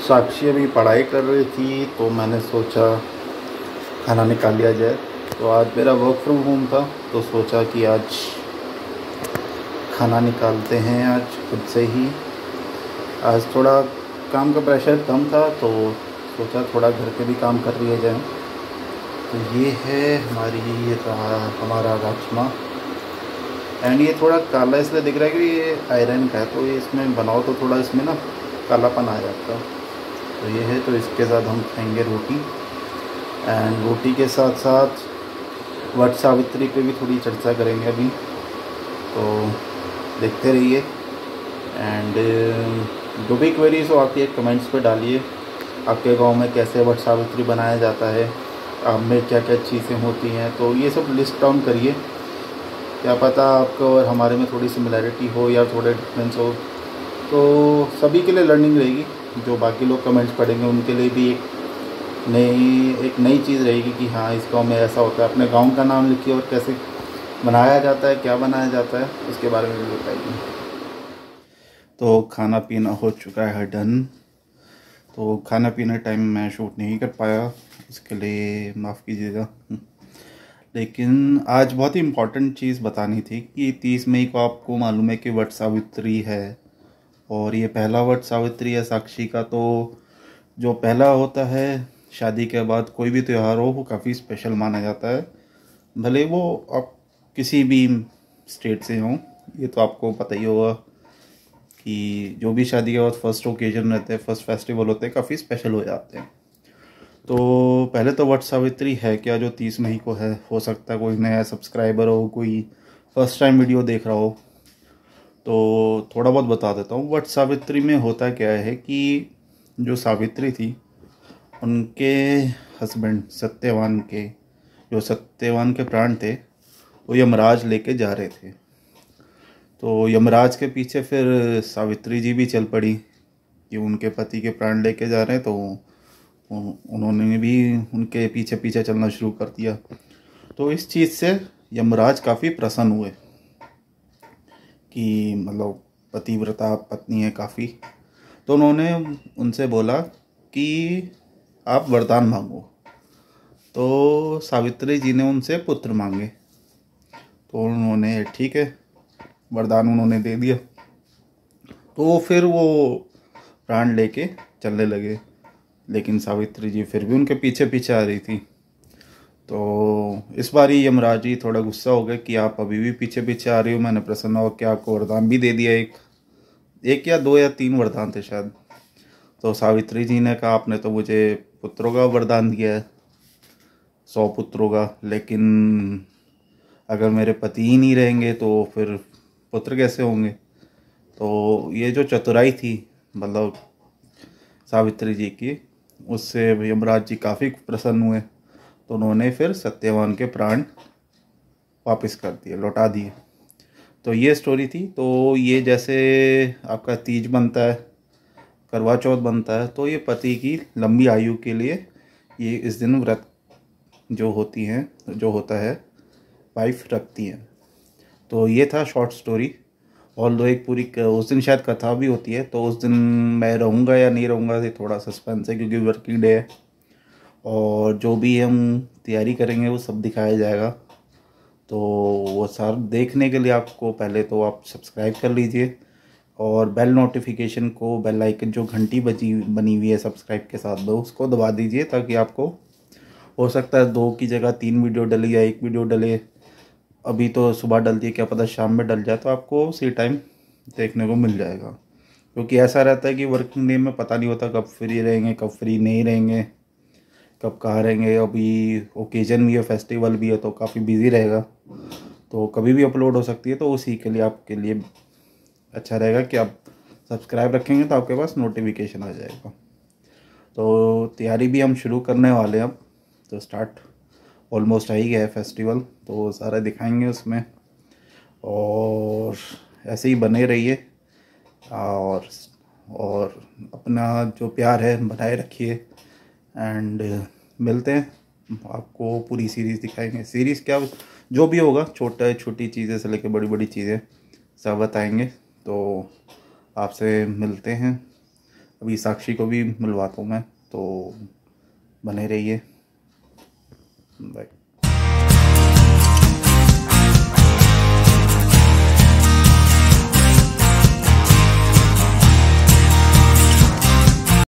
साक्षी अभी पढ़ाई कर रही थी तो मैंने सोचा खाना निकाल लिया जाए। तो आज मेरा वर्क फ्रॉम होम था तो सोचा कि आज खाना निकालते हैं आज खुद से ही। आज थोड़ा काम का प्रेशर कम था तो सोचा थोड़ा घर के भी काम कर लिया जाए। तो ये है हमारा राजमा। एंड ये थोड़ा काला इसलिए दिख रहा है कि ये आयरन का है, तो ये इसमें बनाओ तो थोड़ा इसमें ना कालापन आ जाता है। तो ये है, तो इसके साथ हम खाएंगे रोटी। एंड रोटी के साथ साथ वट सावित्री पे भी थोड़ी चर्चा करेंगे अभी, तो देखते रहिए। एंड जो भी क्वेरीज हो आपके कमेंट्स पे डालिए। आपके गांव में कैसे वट सावित्री बनाया जाता है, आप में क्या क्या चीज़ें होती हैं, तो ये सब लिस्ट डाउन करिए। क्या पता आपको और हमारे में थोड़ी सिमिलैरिटी हो या थोड़े डिफरेंस हो, तो सभी के लिए लर्निंग रहेगी। जो बाकी लोग कमेंट्स पढ़ेंगे उनके लिए भी एक नई चीज़ रहेगी कि हाँ इस गांव में ऐसा होता है। अपने गांव का नाम लिखिए और कैसे बनाया जाता है, क्या बनाया जाता है, इसके बारे में भी बताइए। तो खाना पीना हो चुका है डन। तो खाना पीने टाइम मैं शूट नहीं कर पाया, इसके लिए माफ़ कीजिएगा। लेकिन आज बहुत ही इम्पॉर्टेंट चीज़ बतानी थी कि 30 मई को आपको मालूम है कि वट सावित्री है, और ये पहला वट सावित्री है साक्षी का। तो जो पहला होता है शादी के बाद कोई भी त्यौहार हो, वो काफ़ी स्पेशल माना जाता है, भले वो आप किसी भी स्टेट से हों। ये तो आपको पता ही होगा कि जो भी शादी के बाद फर्स्ट ओकेजन रहते हैं, फर्स्ट फेस्टिवल होते हैं, काफ़ी स्पेशल हो जाते हैं। तो पहले तो वट सावित्री है क्या जो 30 मई को है। हो सकता है कोई नया सब्सक्राइबर हो, कोई फर्स्ट टाइम वीडियो देख रहा हो, तो थोड़ा बहुत बता देता हूँ। वट सावित्री में होता क्या है कि जो सावित्री थी, उनके हस्बैंड सत्यवान के प्राण थे, वो यमराज लेके जा रहे थे। तो यमराज के पीछे फिर सावित्री जी भी चल पड़ी कि उनके पति के प्राण लेके जा रहे हैं, तो उन्होंने भी उनके पीछे पीछे चलना शुरू कर दिया। तो इस चीज़ से यमराज काफ़ी प्रसन्न हुए कि मतलब पतिव्रता पत्नी है काफ़ी। तो उन्होंने उनसे बोला कि आप वरदान मांगो। तो सावित्री जी ने उनसे पुत्र मांगे, तो उन्होंने ठीक है वरदान उन्होंने दे दिया। तो फिर वो प्राण लेके चलने लगे, लेकिन सावित्री जी फिर भी उनके पीछे पीछे आ रही थी। तो इस बार ही यमराज जी थोड़ा गुस्सा हो गए कि आप अभी भी पीछे पीछे आ रही हो। मैंने प्रसन्न हो कि आपको वरदान भी दे दिया, एक या 2 या 3 वरदान थे शायद। तो सावित्री जी ने कहा आपने तो मुझे पुत्रों का वरदान दिया है, 100 पुत्रों का, लेकिन अगर मेरे पति ही नहीं रहेंगे तो फिर पुत्र कैसे होंगे। तो ये जो चतुराई थी मतलब सावित्री जी की, उससे यमराज जी काफ़ी प्रसन्न हुए। तो उन्होंने फिर सत्यवान के प्राण वापस कर दिए, लौटा दिए। तो ये स्टोरी थी। तो ये जैसे आपका तीज बनता है, करवा चौथ बनता है, तो ये पति की लंबी आयु के लिए ये इस दिन व्रत जो होता है वाइफ रखती है। तो ये था शॉर्ट स्टोरी। और दो एक पूरी उस दिन शायद कथा भी होती है, तो उस दिन मैं रहूँगा या नहीं रहूँगा ये थोड़ा सस्पेंस है, क्योंकि वर्किंग डे है। और जो भी हम तैयारी करेंगे वो सब दिखाया जाएगा। तो वो सारा देखने के लिए आपको पहले तो आप सब्सक्राइब कर लीजिए, और बेल नोटिफिकेशन को, बेल आइकन जो घंटी बनी हुई है सब्सक्राइब के साथ दो, उसको दबा दीजिए, ताकि आपको हो सकता है 2 की जगह 3 वीडियो डले या 1 वीडियो डले। अभी तो सुबह डलती है, क्या पता शाम में डल जाए, तो आपको उसी टाइम देखने को मिल जाएगा। क्योंकि ऐसा रहता है कि वर्किंग डे में पता नहीं होता कब फ्री रहेंगे कब फ्री नहीं रहेंगे, कब कहाँ रहेंगे। अभी ओकेजन भी है, फेस्टिवल भी है, तो काफ़ी बिजी रहेगा, तो कभी भी अपलोड हो सकती है। तो उसी के लिए आपके लिए अच्छा रहेगा कि आप सब्सक्राइब रखेंगे तो आपके पास नोटिफिकेशन आ जाएगा। तो तैयारी भी हम शुरू करने वाले हैं अब। तो स्टार्ट ऑलमोस्ट आ ही गया है फेस्टिवल, तो सारा दिखाएंगे उसमें। और ऐसे ही बने रहिए, और अपना जो प्यार है बनाए रखिए। एंड मिलते हैं, आपको पूरी सीरीज़ दिखाएंगे। सीरीज़ क्या, जो भी होगा, छोटी चीज़ें से लेकर बड़ी बड़ी चीज़ें सब बताएंगे। तो आपसे मिलते हैं अभी साक्षी को भी मिलवाता हूँ मैं, तो बने रहिए।